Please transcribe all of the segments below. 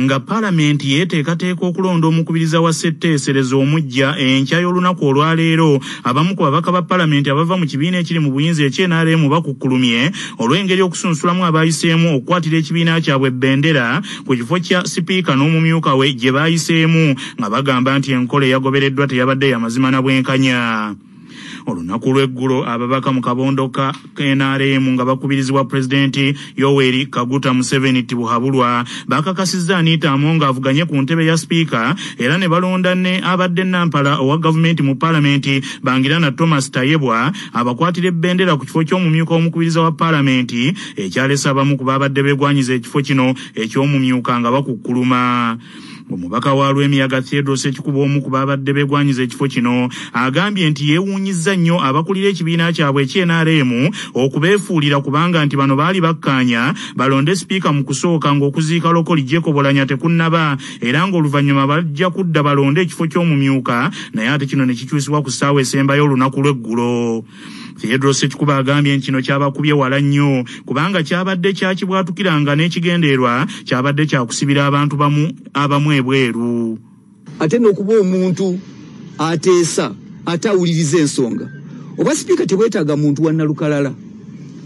nga Parliament yeteekateeka okulonda omukubiriza wa ssetteeserezo omujja enkya y'olunaku olwaleero abamu ku babaka ba Parliament abava mu kibiina ekiri mu buyinza ekyenaremu bakukkulumye olw'engeri okusunsulamu abayiseemu okukwatira ekibiina kyabwe bendera ku kifo kya sipiika n'omumyuka we gye baayiseemu nga bagamba nti enkola eyagobereddwa teyabadde ya mazima na bwenkanya. Olunaku lw'eggulo ababaka mu kabondo ka NRM nga bakubirizibwa Pulezidenti Yoweri Kaguta Museveni Tibuhabulwa bakakasizza Anita Amonga avuganye ku ntebe ya sipiika era ne balonda ne abadde nampala owa gavumenti mu Paalamenti Bangirana Thomas Tayebwa abakwatira ebbendera ku kifo ky'omumyuka w'omukubiriza wa Paalamenti ekyalesa abamu ku babadde beegwanyiza ekifo kino eky'omumyuka nga bakukkuluma. Omubaka wa Lwemiyaga Theodore Sekikubo omu ku babadde beegwanyiza ekifo kino agambye nti yeewuunyizza nnyo abakulira ekibiina kyabwe ekyenaremu okubeefuulira kubanga nti bano baali bakkaanya balonde sipiika mu kusooka ng'okuziika lokoli Jacob Oulanyah tekunnaba era ng'oluvannyuma bajja kudda balonde ekifo ky'omumyuka naye ate kino ne kikyusibwa ku ssaawa esembayo olunaku lw'eggulo. Theodore Sekikubo agambye nti kino kyabakubye wala nnyo kubanga kyabadde kyakibwatukiranga n'ekigendeerwa kyabadde kyakusibira abantu abamu ebweru. Ate n'okuba omuntu ateesa atawuliriza ensonga oba sipiika tebwetaaga muntu wa nalukalala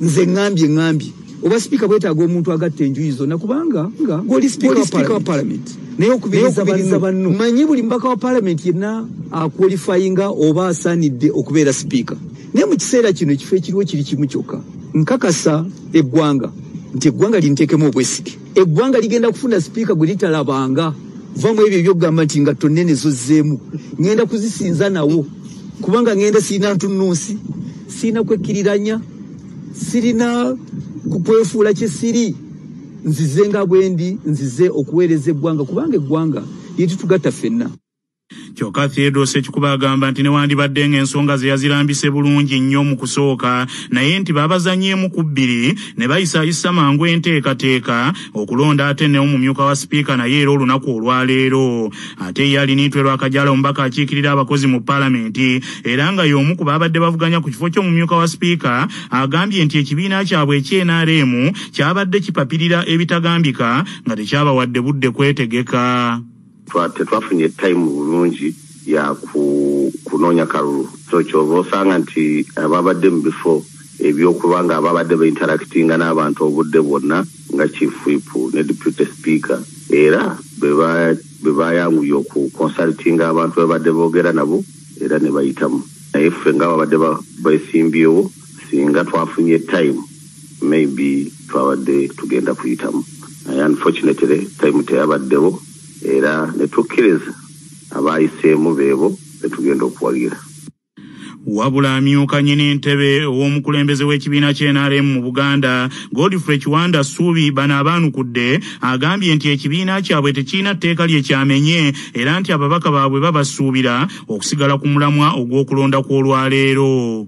nze ngambye oba sipiika bwetaaga omuntu agatta enjuyi zonna kubanga ng'oli sipiika wa Parliament naye okubiriza banno manyi buli mubaka wa Parliament yenna akwalifayinga oba asaanidde okubeera sipiika. Naye mu kiseera kino ekifo ekiriwo kiri kimu kyokka nkakasa eggwanga nti eggwanga linteekemu obwesige. Eggwanga ligenda kufuna sipiika gwe litalabanga vamu ebyo ebyokugamba nti nga tonnene zozzeemu ngenda kuzisinza nawo kubanga ngenda sirina ntunnunsi sirina kwekkiriranya sirina kukwefuula kye siri nzize nga bwendi nzize okuweereza eggwanga kubanga eggwanga lyetitugatta ffenna. Kyokka Theodore Sekikubo agamba nti newandibadde ng'ensonga ze yazirambise bulungi nnyo mu kusooka naye nti babazanyeemu ku bbiri ne bayisaayisa mangu enteekateeka okulonda ate ne omumyuka wa sipiika naye era olunaku olwaleero. Ate ye aliniitwe Lwakajala omubaka akiikirira abakozi mu Paalamenti era nga y'omu ku babadde bavuganya ku kifo ky'omumyuka wa sipiika agambye nti ekibiina kyabwe ekyenaremu kyabadde kipapirira ebitagambika nga tekyabawadde budde kwetegeka. Twafunye time bulungi ya kunoonya kalulu so kyova osanga nti ababadde mu bifo ebyokubanga ababadde bainteractinga n'abantu obudde bwonna nga chief whip ne deputy speaker era bebayanguye okuconsultinga abantu babadde boogera nabo era ne bayitamu naye ffe nga babadde besimbyewo singa twafunye time maybe twabadde tugenda kuyitamu naye unfortunately time teyabaddewo era netukkiriza abayiseemu beebo betugenda okuwagira. Wabula amyuka nyini ntebe ow'omukulembeze w'ekibiina ky'NRM mu Buganda Godfrey Kiwanda Suubi bano abaanukudde agambye nti ekibiina kyabwe tekirina tteeka lye kyamenye era nti ababaka baabwe babasuubira okusigala ku mulamwa ogw'okulonda kw'olwaleero.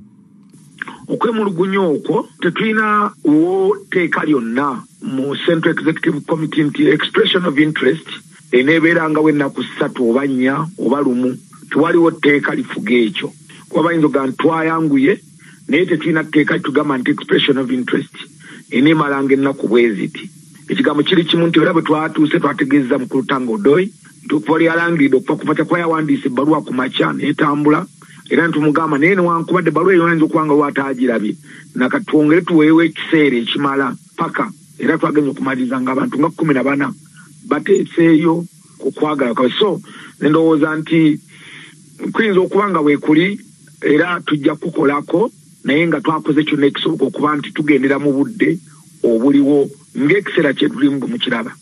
Okwemulugunya okwo tetulina wo tteeka lyonna mu Central Executive Committee nti expression of interest eneebeeranga w'ennaku 3 oba 4 oba 1 tewaliwo tteeka lifuga ekyo kuba bayinza oga ntwayanguye naye tetulina tteeka tugamba nti expression of interest eneemalanga ennaku bweziti. Ekigambo kiri kimu nti era bwe twatuuse twategeeza mukulu Tanga Odoi nti okuva lyalangiridde okuva kuva kyakuba yawandiisa ebbaluwa ku makya neetambula era ntumugamba naye newankubadde ebbaluwa eyo oyinza okuba nga lwataagirabye nakatwongere tuweewo ekiseera ekimala paka era twagenza okumaliriza nga abantu nga 14 bateeseeyo okwagala kwabe. So ndowooza nti kuyinza okuba nga weekuli era tujja kukolako naye nga twakoze kyonna ekisoboka okuba nti tugendera mu budde obuliwo ng'ekiseera kye tulimu bwe mukiraba.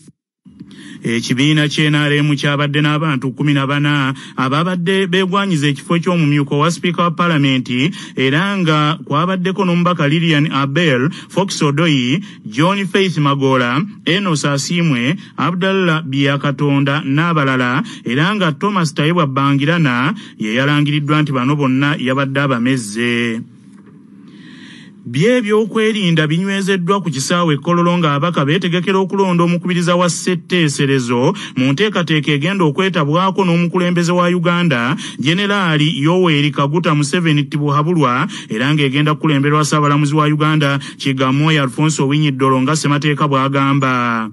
Ekibiina ky'NRM kyabadde n'abantu 14 ababadde beegwanyiza ekifo ky'omumyuka wa sipiika wa Paalamenti era nga kwabaddeko n'omubaka Lilian Abel, Fox Odoi, John Faith Magola, Enos Asimwe, Abdallah Byakatonda n'abalala era nga Thomas Tayebwa Bangirana ye yalangiriddwa nti bano bonna yabadde abamezze. By'ebyokwerinda binywezeddwa ku kisaawe Kololo ng'abaka beetegekera okulonda omukubiriza wa ssetteeserezo mu nteekateeka egenda okwetabwako n'omukulembeze wa Uganda Generaali Yoweri Kaguta Museveni Tibuhaburwa era ng'egenda kukulemberwa Ssaabalamuzi wa Uganda Kigamoya Alfonso Owiny-Dollo nga ssemateeka bw'agamba.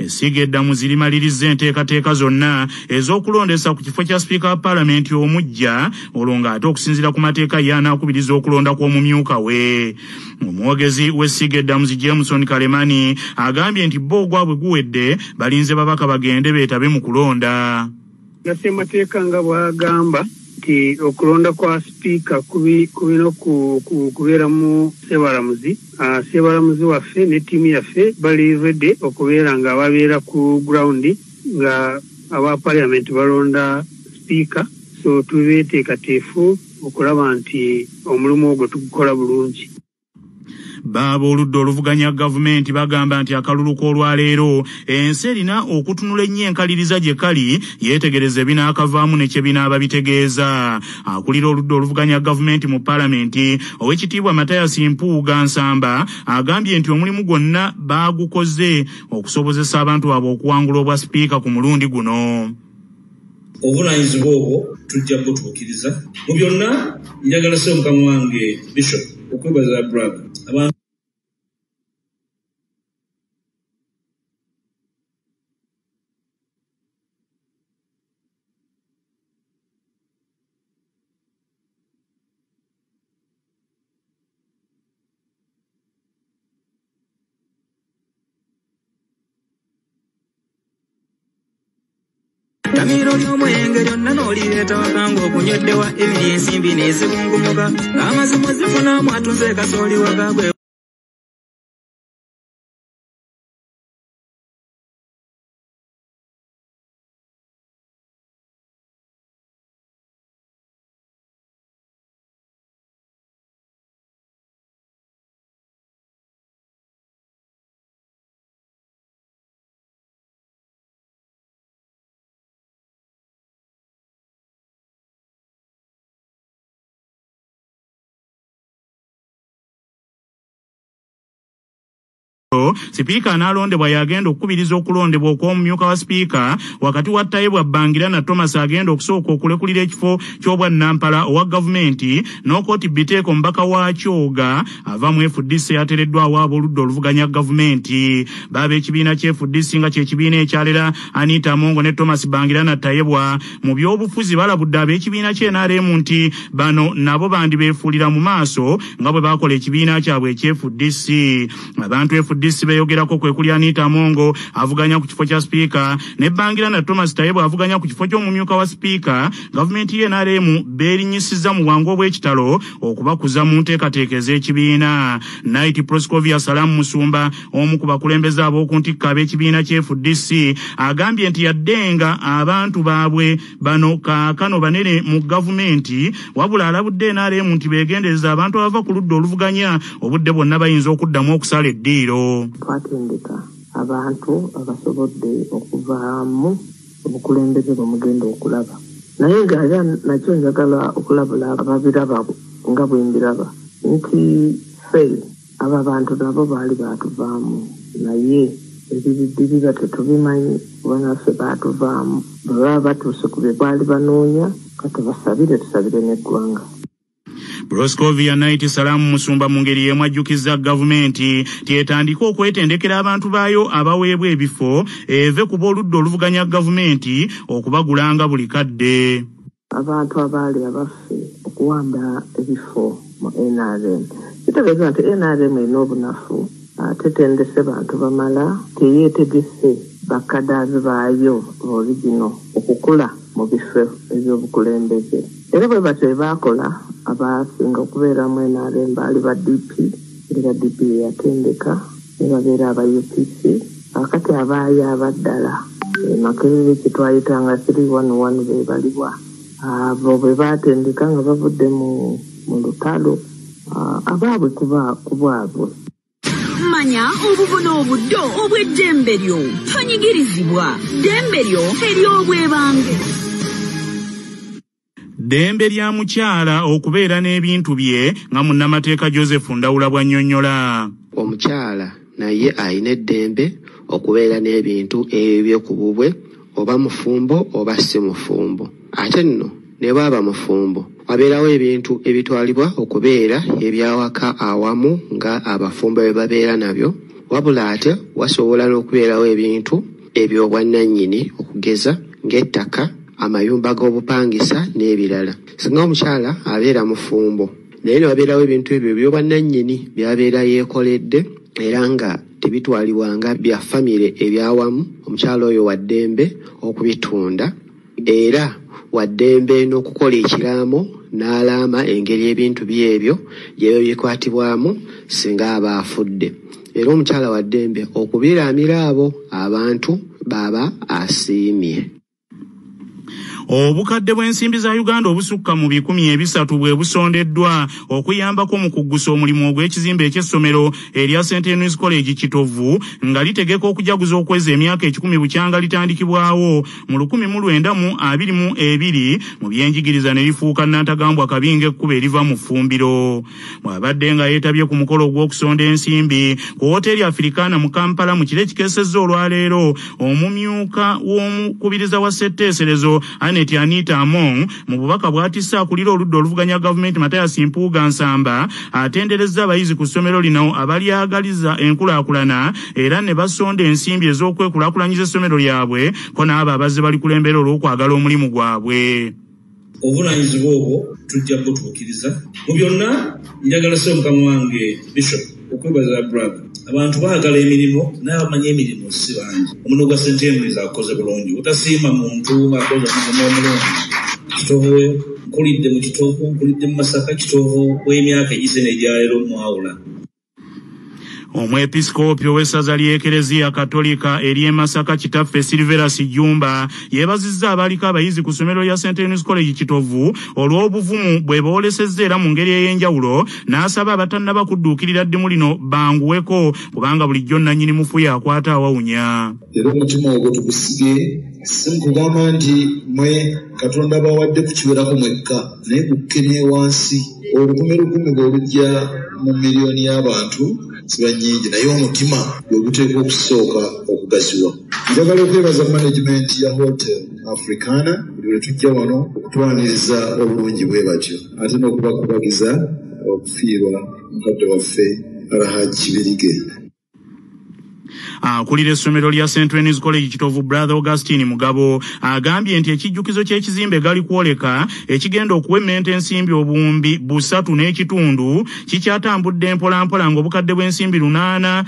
Esiga eddamu zirimaliriza enteekateeka zonna ez'okulondesa ku kifo kya sipiika wa paalamenti omuggya olwo ng'ate okusinziira ku mateeka ye anaakubiriza okulonda kw'omumyuka we. Omwogezi w'essiga eddamu Jameson Kalemani agambye nti bo ogwabwe guwedde balinze babaka bagende beetabe mu kulonda. Ssemateeka nga bw'agamba nti okulonda kwa sipiika kubina kubeera mu Sseebalamuzi waffe ne ttiimu yaffe bali ready okubeera nga babeera ku ground nga aba parliament balonda sipiika, so tubeeteekateefu okulaba nti omulimu ogwo tugukola bulungi. Baba oludda oluvuganya gavumenti bagamba nti akalulu k'olwaleero ensi erina okutunula ennyo enkaliriza gye kali yeetegereze binaakavaamu ne kye binaaba bitegeeza. Akulira oludda oluvuganya gavumenti mu paalamenti Oweekitiibwa Mathias Mpuuga Nsamba agambye nti omulimu gwonna baagukoze okusobozesa abantu baabwe okuwangula obwa sipiika ku mulundi guno. Obuvunaanyizibwa obwo tujja kubutuukiriza mu byonna. Njagala ssebo mukama wange Bishop okwebaza brother abantu Tamiro ly'omwenge lyonna n'olireeta wakanga okunyweddewa emiri ensimbi n'ezibungumuka amazima zifunamu atunze kasooli wagagwe. Sipiika anaalondebwa yagenda okukubiriza okulondebwa okw'omumyuka wa sipiika wakati wa Tayebwa Bangira na Thomas agenda okusooka okulekulira ekifo ky'obwa Nampala owa gavumenti n'okooti Biteeko mbaka wa Kyoga ava mu FDC yateereddwa awaabo oludda oluvuganya gavumenti. Baaba ekibiina kya FDC nga kye kibiina ekyalera Anita Amongo ne Thomas Bangira na Tayebwa mu by'obufuzi balabudde ab'ekibiina kya NRM nti bano nabo bandibeefuulira mu maaso nga bwe baakola ekibiina kyabwe ekya FDC. Abantu FDC beyogerako kwe kuli Anita Amongo avuganya ku kifo kya sipiika ne Bangira na Thomas Tayebwa avuganya ku kifo ky'omumyuka wa sipiika. Gavumenti y'NRM beerinyisizza mu bwangu obw'ekitalo okubakuza mu nteekateeka ez'ekibiina. Night Proscovia Salamu Musumba omu ku bakulembeze ab'oku ntikko ab'ekibiina kya FDC agambye nti yaddenga abantu baabwe bano kaakano banene mu gavumenti wabula alabudde NRM nti beegendereza abantu abava ku ludda oluvuganya obudde bwonna bayinza okuddamu okusala eddiiro. Twatendeka abantu abasobodde okuvaamu obukulembeze bwemugenda okulaba naye nga nakyo njagala okulabula ababiraba nga bwe mbiraba nti ffe abo abantu nabo baali baatuvaamu naye ebibiddirira tetubimanyi kuba naffe baatuvaamu bwe baba batuuse ku bye baali banoonya katubasabire tusabire n'eggwanga. Proscovia Night Salamu Musumba mu ngeri y'emu ajjukizza gavumenti tyetandika okwetendekera abantu baayo abaweebwa ebifo eve ku b'oludda oluvuganya gavumenti okubagulanga buli kadde. Abantu abaali abaffe okuwamba ebifo mu NRM kitegeeza nti NRM erina obunafu tetendese bantu bamala teyeetegese bakadaazi baayo original okukula mu bifo eby'obukulembeze era bwe batyo baakola abasinga okubeeramu NRM baali ba DP era DP yatendeka ne babeera aba UPC akati abaayo abaddala makerere kitwayitanga 311 be baliwa abo bwe baatendeka nga bavudde mu lutalo abaabwe kubwabwe. Manya obubona obuddo obw'eddembe lyo tonyigirizibwa ddembe lyo ery'obwebange. ddembe lya mukyala okubeera n'ebintu bye nga munnamateeka Joseph Ndawula bw'annyonnyola. Omukyala naye ayina eddembe okubeera n'ebintu ebyo ku bubwe oba mufumbo oba si mufumbo. Ate nno ne bwaba mufumbo wabeerawo ebintu ebitwalibwa okubeera ebyawaka awamu nga abafumbo bye babeera nabyo, wabula ate wasobola n'okubeerawo ebintu eby'obwannannyini okugeza ng'ettaka, amayumba g'obupangisa n'ebirala. Singa omukyala abeera mufumbo naye ne wabeerawo ebintu ebyo eby'obwannannyini byabeera yeekoledde era nga tebitwalibwanga bya famire ebyawamu, omukyala oyo waddembe okubitunda era waddembe n'okukola ekiraamo n'alaama engeri ebintu byebyo gyebyo bikwatibwamu singa aba afudde. Era omukyala waddembe okubiramira abo abantu baba asiimye. Obukadde bw'ensimbi za Uganda obusukka mu 300 bwe busondeddwa okuyambako mu kuggusa omulimu ogw'ekizimbe eky'essomero erya St. Henry's College Kitovu nga litegeka okujaguza okweza emyaka 10 bukyanga litandikibwawo mu 1922 mu byenjigiriza ne lifuuka nnantagambwa kabinga ekkuba eriva mu ffumbiro. Bw'abadde nga yeetabye ku mukolo gw'okusonda ensimbi ku hoteri Africana mu Kampala mu kiro ekikeesezza olwaleero, omumyuka w'omukubiriza wa ssetteeserezo Anita Among mu bubaka bw'atissa akulira oludda oluvuganya gavumenti Mathias Mpuuga Nsamba atenderezza abayizi ku ssomero lino abalyagaliza enkulaakulana era ne basonda ensimbi ez'okwekulaakulanyiza essomero lyabwe ko n'abo abazze balikulembera olw'okwagala omulimu gwabwe. Obuvunaanyizibwa obwo tujja kutuukiriza mu byonna. Njagala ssebo mukama wange Bishop okwebaza brother. Abantu baagala emirimu n'abamanyi emirimu si bangi. Omuno gwa St. Henry's akoze bulungi. Utasiima muntu akoze omulimu omulungi. Kitovu nkulidde mu Kitovu, nkulidde mu Masaka, Kitovu w'emyaka egise n'egyaleero mwawula. Omwepisikoopi ow'essaza ly'Ekereziya Katolika ery'e Masaka Kitaffe Silveras Jumba yeebazizza abaaliko abayizi ku ssomero lya St. Henry's College Kitovu olw'obuvumu bwe boolesezza era mu ngeri ey'enjawulo, n'asaba abatannaba kudduukirira ddimu lino banguweko kubanga bulijjo nnannyini mufu yakwata awawunya. Era omutima ogwo tugusige, si nkugamba nti mwe Katonda bawadde ku kiwerako mwekka naye gukkemye wansi. Olukumi bw'olujja mu miliyoni y'abantu siba nnyingi naye omutima gwe guteekwa okusooka okugazibwa. Njagala okwebaza management ya Hotel Africana buli lwe tujja wano okutwaniriza obulungi bwe batyo ate n'okubakubagiza okufiirwa mukadde waffe Alhaji Kibirige. Akulira essomero lya St. Henry's College Kitovu Brother Augustine Mugabo agambye nti ekijjukizo ky'ekizimbe gali kwoleka ekigenda okuwemmenta ensimbi obuwumbi 3.5 kikyatambudde mpolampola ng'obukadde bw'ensimbi 8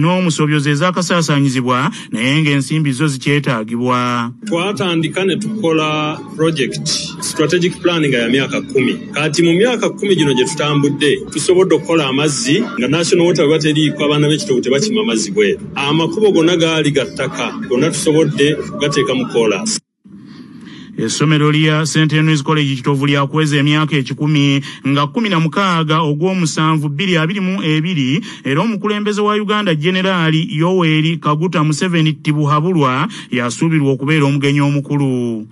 n'omusobyozo ezakasaasaanyizibwa naye ng'ensimbi zo zikyetaagibwa. Twatandika ne tukola project strategic planning ya myaka 10. Kati mu myaka 10 gino gye tutambudde tusobodde okukola amazzi nga National Water bateriiko abaana b'Ekitovu tebakima amazzi bweru. Amakubo gonna gaali gattaka gonna tusobodde kugateeka mu kolas. Essomero lya St. Henry's College Kitovu lyakweza emyaka 10 nga 16 ogw'omusanvu 2022 era omukulembeze wa Uganda Generali Yoweri Kaguta Museveni Tibuhabulwa yasuubirwa okubeera omugenyi omukulu.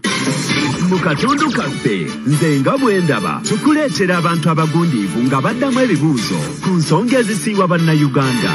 Mu katundu kaffe nze nga bwe ndaba tukuleetera abantu abagundiivu nga baddamu ebibuuzo ku nsonga ezisiiwa bannayuganda.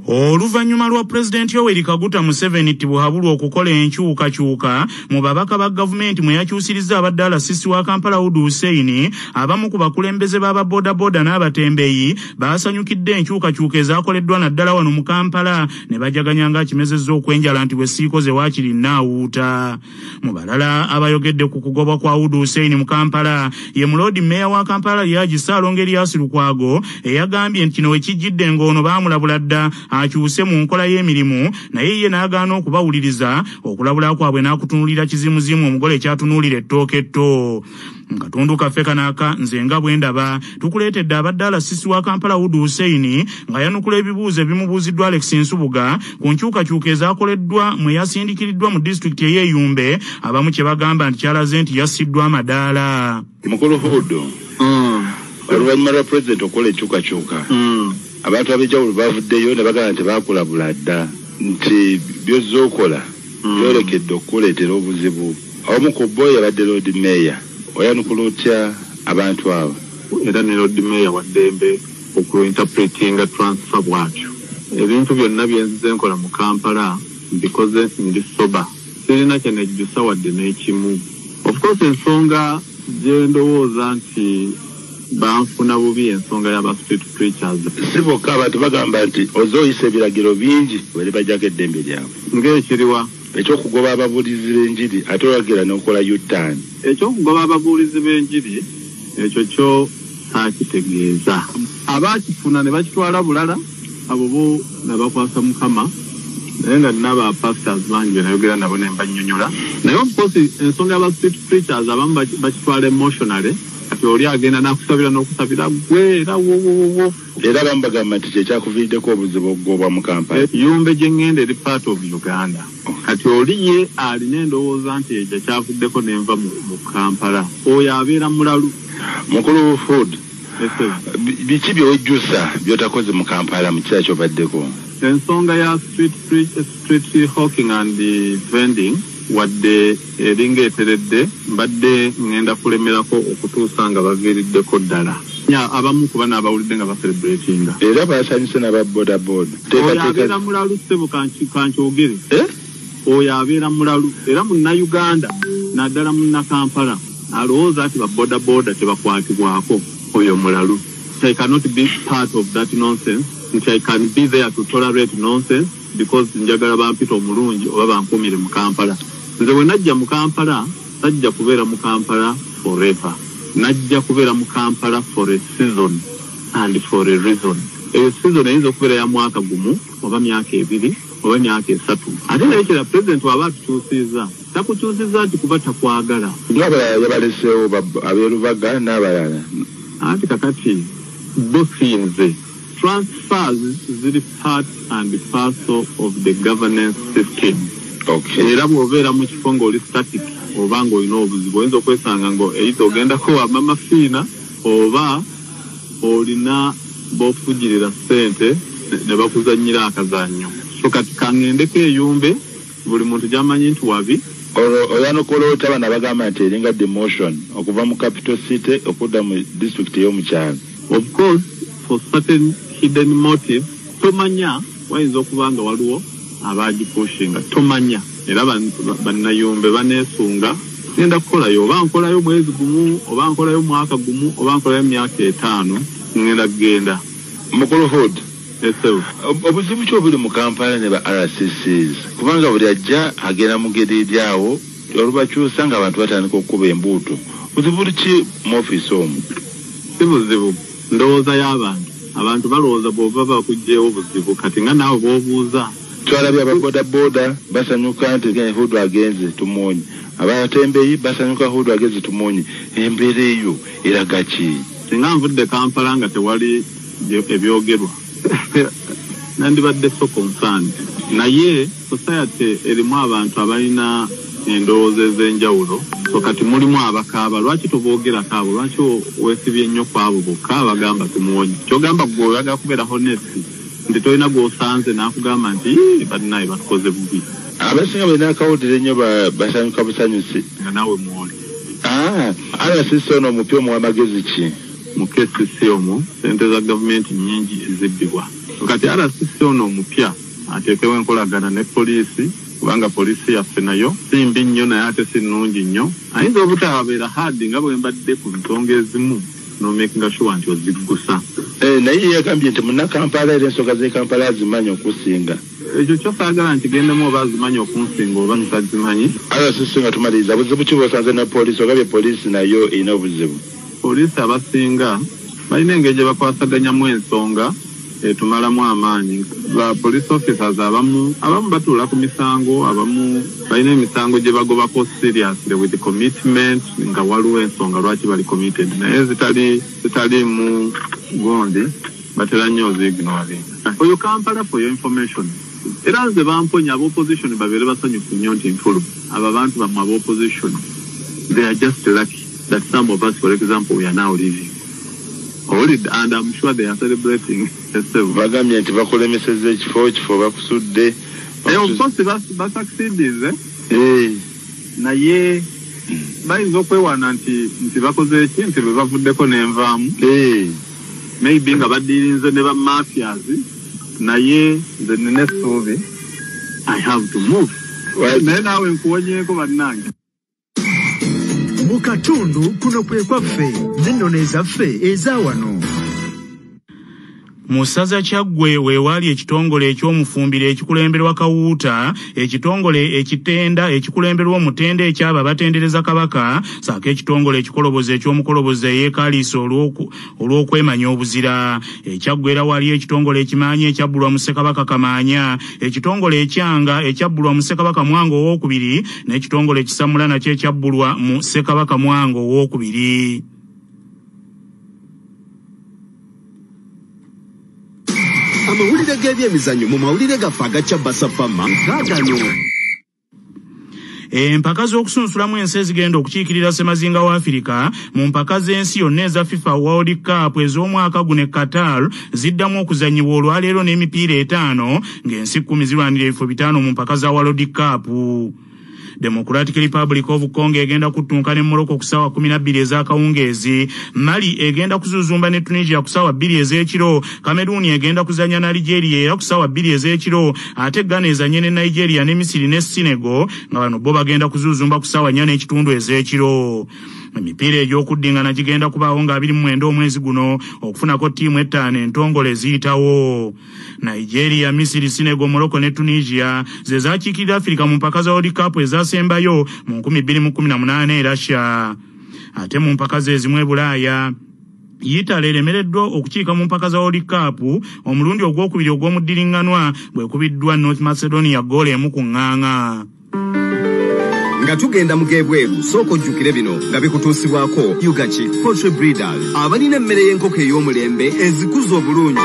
Oluvannyuma lwa Pulezidenti Yoweri Kaguta Museveni Tibuhabulwa okukola enkyukakyuka mu babaka ba gavumenti mwe yakyusirizza abadde alasisi wa Kampala Udu Hussein, abamu ku bakulembeze b'ababodaboda n'abatembeeyi baasanyukidde enkyukakyuka ezaakoleddwa naddala wano mu Kampala ne bajaganya nga kimezezza okwenjala nti bwe siikoze waakiri nnaawuuta. Mu balala abayogedde ku kugobwa kwa Udu Hussein mu Kampala ye Mulodi Mmeeya wa Kampala Lyaji Ssaalongo Erias Lukwago eyagambye nti kino we kijjidde ng'ono baamulabula dda akyuse mu nkola y'emirimu naye ye n'agaana okubawuliriza okulabula kwabwe n'akutunuulira kizimuzimu omugole kyatunuulira ettooke etto. Mu katundu kaffe kanaaka nze nga bwe ndaba tukuleetedde abadde alasisi wa Kampala Udu Hussein nga yanukula ebibuuzo ebimubuuziddwa Alex Nsubuga ku nkyukakyuka ezaakoleddwa mwe yasindikiriddwa mu disitulikiti ey'Eyumbe, abamu kye bagamba nti kyalaze nti yassiddwa amadaala. Mukulu Udu oluvannyuma lwa pulezidenti okukola enkyukakyuka abantu ab'enjawulo bavuddeyo ne bagamba nti baakulabula dda nti by'ozza okola byolekedde okukuleetera obuzibu omu ku bo yabadde Lord Mayor oyanukula otya abantu abo era ne Lord Mayor wa Ddembe okuinterpretinga transfer bwatyo ebintu byonna byenzize nkola mu Kampala mbikoze ndi soba sirina kye nejjusa wadde n'ekimu. Of course ensonga gye ndowooza nti banfuna bubi ensonga y'aba street preachers. Si bokka abantu bagamba nti ozooyisa ebiragiro bingi were bajjako eddembe lyabwe ng'ekiriwa ekyokugoba ababuulizi b'enjiri ate olagira n'okola U-turn. Ekyokugoba ababuulizi b'enjiri ekyo kyo saakitegeeza. Abaakifuna ne bakitwala bulala abo bo nabakwasa Mukama naye nga naba pastors bangi nayogera nabo ne mbannyonnyola. Naye of course ensonga y'aba street preachers abamu bakitwala emotionally kati oli agenda n'akusabira n'okusabira gwe era wowowowo era abamu bagamba nti kyekyakuviiriddeko obuzibu okugobwa mu Kampala. Yumbe gye ŋŋenda eri part of Uganda kati oli ye alina endowooza nti ekyo kyavuddeko n'enva mu Kampala oyo abeera mulalu. Mukulu Food biki by'ojjusa by'otakoze mu Kampala mu kiseera ky'obaddeko? Ensonga ya street hawking and vending wadde eringa eteredde mbadde ngenda kulemerako okutuusa nga baviiriddeko ddala. Abamu kuba n'abawulidde nga baselebratinga era basanyuse n'ababodaboda. Oyo abeera mulalu ssebo kankyogere oyo abeera mulalu era munnauganda naddala munnakampala alowooza ati babodaboda tebakwatibwako oyo mulalu. I cannot be part of that nonsense. I can be there to tolerate nonsense because njagala bampita omulungi oba bankumire mu Kampala. Nze bwe najja mu Kampala sajja kubeera mu Kampala forever. Najja kubeera mu Kampala for a season and for a reason. Eyo season eyinza okubeera ya mwaka gumu oba myaka ebiri oba myaka esatu. Ate naye kira president waba atukyusiza takukyusiza nti kuba takwagala. N'abalala yabaleseewo abeerubaga n'abalala. Anti kakati businze transfers ziri part and parcel of the governance system. Era bw'obeera mu kifo ng'oli static oba ng'olina obuzibu oyinza okwesanga either ogendako wamama fiina oba olina b'ofugirira ssente ne bakuzannyira akazannyo. So kati kaŋŋendeko eyumbe buli muntu gy'amanyi nti wabi. Oyanokola oti abaana bagamba nti eringa demotion okuva mu capital city okudda mu district ey'omukyalo. Of course for certain hidden motives tomanya wayinza okuba nga waliwo abaagipushinga tomanya era bannayumbe baneesunga ngenda kukolayo oba nkolayo mwezi gumu oba nkolayo mwaka gumu oba nkolayo myaka 5 ngenda kugenda. Mukulu Hood obuzibu ki obuli mu Kampala ne ba RCCs kubanga buli ajja agenda mu geri eryawo olubakyusa nga abantu batandika okukuba embuuto. Buzibu ki mu ofiisi omwo? Si buzibu ndowooza y'abantu. Abantu balowooza bw'ova bakugjeewo buzibu kati nga naawe bw'obuuza. Twalabye ababodaboda basanyuka nti Hudu agenze tumonye. Abatembeeyi basanyuka Hudu agenze tumonye. Embeera eyo eraga ki? Singa nvudde Kampala nga tewali ebyogerwa nandibadde so concerned. Naye society erimu abantu abalina endowooza ez'enjawulo. So kati mulimu abakaaba lwaki toboogerako abo lwaki weesibye ennyo ku abo bokka abagamba tumuwonye. Kyogamba gwe oyagala kubeera honest nti tolina gw'osanze n'akugamba nti bannaye batukoze bubi. Abasinga balina akawulire ennyo basanyuka busanyusi nga naawe muwoli. RCC ono omupya omuwamagezi ki? Mu KCC omwo ssente za gavumenti nnyingi ezibbibwa. Kati RCC ono omupya ateekewo enkolagana ne poliisi kubanga poliisi yaffe nayo si mbi nnyo naye ate si nnungi nnyo. Ayinza obutabeera hadi nga bwe mbadde ku nsonga ezimu n'omakinga sure nti oziggusa. Naye yagambye nti munnakampala era ensonga z'e Kampala azimanyi okusinga. Ekyo kyosaagala nti gendemu oba azimanyi okunsinga oba ntazimanyi. RCC nga tumaliriza buzibu ki bw'osanze ne poliisi ogabye poliisi nayo erina obuzibu? Poliisi abasinga balina engeri gye bakwasaganyamu ensonga etumalamu amaanyi. Ba police officers abamu batuula ku misango abamu balina emisango gye bagobako seriously with the commitment nga waliwo ensonga lwaki bali committed naye zitali mu gondi batera nnyo oziignore. Oyo Kampala for your information era nze bamponya ab'opposition babeere basanyufu nnyo nti nfulu abo abantu bamwe ab'opposition they are just lucky that some of us for example we are now living. And I'm sure they are celebrating. Bagambye nti bakulemesezza ekifo bakusudde. Of course, succeeded. Naye bayinza okwewaana nti bakoze eki nti bwe bavuddeko n'envaamu maybe nga baddirinze ne bamafias naye nze nina essuubi I have to move naye naawe nkuwonyeeko bannange mu katundu kuno kwe kwaffe n'ennono ezaffe eza wano. Musaza Kyaggwe weewali ekitongole ekyomufumbire ekikulemberwa Kawuuta, ekitongole ekitenda ekikulemberwa Omutende ekyaba batendereza Kabaka, saako ekitongole ekikolobozi eky'omukolobozi eyeekaliisa olw'okwemanya obuzira. Ekyaggwe era wali ekitongole ekimaanyi ekyabbulwa mu Ssekabaka Kamaanya, ekitongole ekyanga ekyabbulwa mu Ssekabaka Mwanga II, n'ekitongole ekisamula nakyo ekyabbulwa mu Ssekabaka Mwanga II. Amawulire g'ebyemizannyo mu mawulire gaffe agacya basafama gaagano. Empaka z'okusunsulamu ensi ezigenda okukiikirira Ssemazinga wa Afirika mu mpaka z'ensi yonna eza FIFA World Cup ez'omwaka guno Qatar ziddamu okuzannyibwa olwaleero n'emipiira 5 ng'ensi 10 zirwanira ebifo 5 mu mpaka za World Cup. Democratic Republic of Congo egenda kutunka ne Morocco ku ssaawa 12 ez'akawungeezi, Mali egenda kuzuzumba ne Tunisia ku ssaawa 2 ez'ekiro, Cameroon egenda kuzanya na Algeria era ku ssaawa 2 ez'ekiro, ate Ghana ezanye ne Nigeria ne Misiri ne Senegal nga bano bo bagenda kuzuzumba ku ssaawa 4 ez'ekiro. Emipiira egy'okuddingana gigenda kubaawo nga 29 omwezi guno okufunako ttiimu 5 entongole ziyitawo. Nigeria, Misiri, Senegal, Morocco ne Tunisia ze zaakiikirira Afirika mu mpaka za World Cup ezaasembayo mu 2018 Russia. Ate mu mpaka z'ezimu e Bulaaya Italy eremereddwa okukiika mu mpaka za World Cup omulundi ogwokubiri ogw'omuddiringanwa bwekubiddwa North Macedonia goal 1 ku ŋŋaŋa. Nga tugenda mugebweru sooka ojjukire bino nga bikutuusibwako Uganda Poultry Breeders abalina emmere y'enkoko ey'omulembe ezikuza obulungi.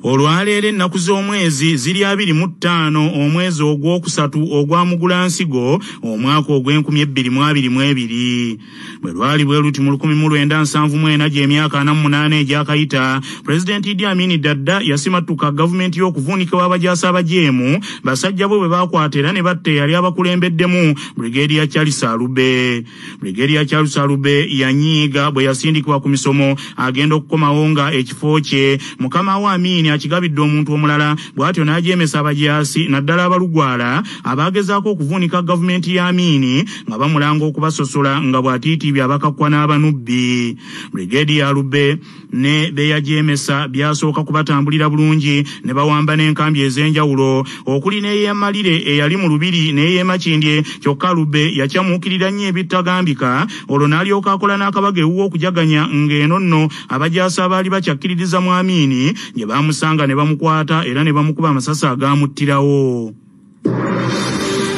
Olwaleero ennaku z'omwezi ziri 25 omwezi ogwokusatu ogwa Mugulansigo omwaka ogw'2022. Bwe lwali bwe luti mu 1974 gy'emyaka 48 egyakayita, Pulezidenti Idi Amin Dada yasimatuka gavumenti y'okuvuunikibwa abajaasi abajeemu basajja bo bwe baakwata era ne batta eyali abakulembeddemu Brigadier Charles Alube. Brigadier Charles Alube yanyiiga bwe yasindikibwa ku misomo agenda okukomawo nga ekifo kye mukama wa Amin akigabidde omuntu omulala, bw'atyo n'ajeemesa abajaasi naddala abalugwala abaagezaako okuvuunika gavumenti ya Amin nga bamulanga okubasosola nga bw'atiitiibya abakakkwa n'abanubbi. Brigadier Alube ne beyajeemesa byasooka kubatambulira bulungi ne bawamba n'enkambi ez'enjawulo okuli n'eyeyamalire eyali mu lubiri n'eyeemakindye, kyokka Alube yakyamuukirira nnyo ebittagambika, olwo n'alyoka akola n'akabaga ewuwo okujaganya ng'eno nno abajaasi abaali bakyakkiririza mu Amin gye baamusanga ne bamukwata era ne bamukuba amasasi agaamuttirawo.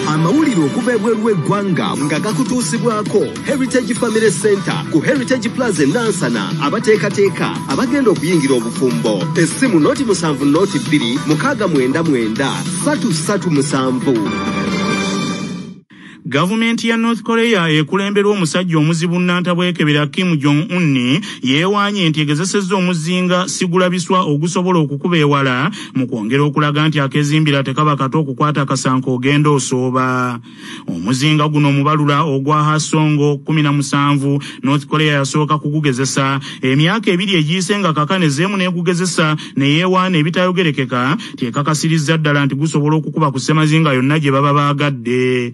Amawulire okuva ebweru w'eggwanga nga gakutuusibwako Heritage Family Center ku Heritage Plaza Nansana abateekateeka abagenda okuyingira obufumbo. Essimu noti 7 noti 2 699 337. Gavumenti ya North Korea ekulemberwa omusajja omuzibu nnantabwekebera Kim Jong-un yeewaanye nti egezesezza omuzinga sigulabiswa ogusobola okukuba ewala mu kwongera okulaga nti akezimbira tekaba kato okukwata akasanko ogenda osooba. Omuzinga guno mubalula ogwa Hasongo 17 North Korea yasooka kugugezesa emyaka 2 egiyise nga kakane zeemu n'egugezesa ne yeewaana ebitayogerekeka tekakasirizza ddala nti gusobola okukuba ku ssemazinga yonna gye baba baagadde.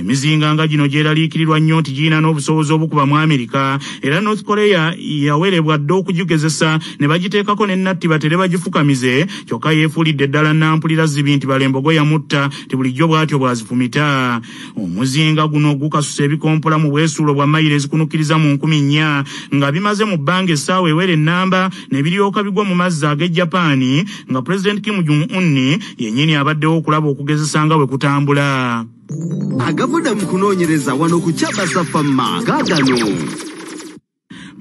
Emizinga nga gino gyeraliikirirwa nnyo nti giyina n'obusobozi obukuba mu Amerika era North Korea yawerebwa dda okugigezesa ne bagiteekako n'ennatti batere bagifukamize, kyokka yeefuulidde ddala nampulira zibi nti balembogo yamutta ti bulijjo bw'atyo bwazifumita. Omuzinga guno gukasusa ebikompola mu bwesuulo bwa mayiro ezikunukkiriza mu 4,000 nga bimaze mu bbanga essaawa ewere ennamba ne biryoka bigwa mu mazzi ag'e Japan nga President Kim Jong-un yennyini abaddewo okulaba okugezesa nga bwe kutambula. Agavuda mu kunoonyereza wano ku Kyabasafama gaagano.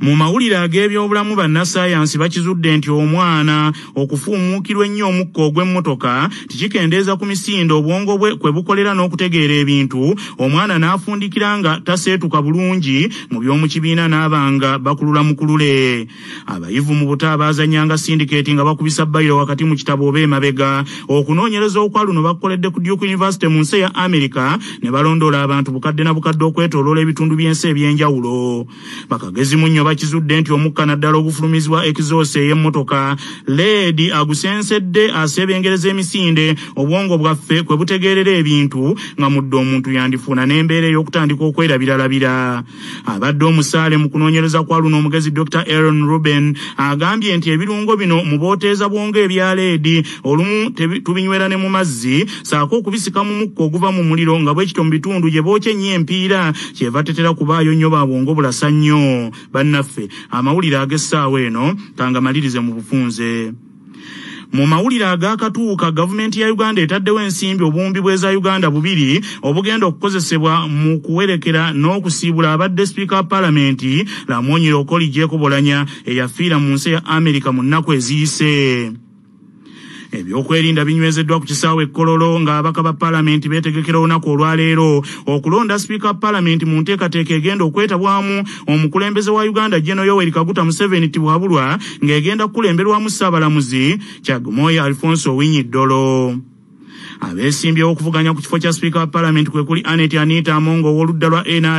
Mu mawulire ag'ebyobulamu bannassaayansi bakizudde nti omwana okufuumuukirwa ennyo omukka ogw'emmotoka tikikendeeza ku misindo obwongo bwe kwe bukolera n'okutegeera ebintu, omwana n'afundikira nga taseetuka bulungi mu by'omu kibiina n'abanga bakulula mukulule. Abayivu mu buto abaazannyanga syndicate nga bakubisa bayiro wakati mu kitabo oba emabega, okunoonyereza okwa luno bakukoledde ku Duke University mu nsi ya Amerika ne balondoola abantu bukadde na bukadde okwetooloola ebitundu by'ensi eby'enjawulo. Bakagezi munnyo bakizudde nti omukka naddala ogufulumizibwa exhaust ey'emmotoka leedi agusensedde asebengereza emisinde obwongo bwaffe kwe butegeerera ebintu nga mudde omuntu yandifuna n'embeera ey'okutandika okwerabiralabira. Abadde omusaale mu kunoonyereza kwa luno omugezi Dr. Aaron Ruben agambye nti ebirungo bino mu booteeza bwongo ebya leedi olumu tubinywera ne mu mazzi saako okubisika mu mukka oguva mu muliro nga bwekito mu bitundu gye bookya ennyo empiira kyeva tetera kubaayo nnyo ba bwongo bulasa nnyo. Bannaffe amawulire ag'essaawa eno tangamalirize mu bufunze. Mu mawulire ag'akatuuka gavumenti ya Uganda etaddewo ensimbi obuwumbi bw'eza Uganda 2 obugenda okukozesebwa mu kuwerekera n'okusiibula abadde sipiika wa paalamenti Lamonyi Lokoli Oulanyah eyafiira mu nsi ya Amerika mu nnaku eziyise. Ebyokwerinda binywezeddwa ku kisaawe Kololo ng'abaka ba paalamenti beetegekera olunaku olwaleero okulonda sipiika wa paalamenti mu nteekateeka egenda okwetabwamu omukulembeze wa Uganda General Yoweri Kaguta Museveni Tibwabulwa ng'egenda kukulemberwamu Ssaabalamuzi Kyagumoyo Alfonso Owiny-Dollo. Abeesimbyewo okuvuganya ku kifo kya sipiika wa paalamenti kwe kuli Anita Amongo ow'oludda lwa NRM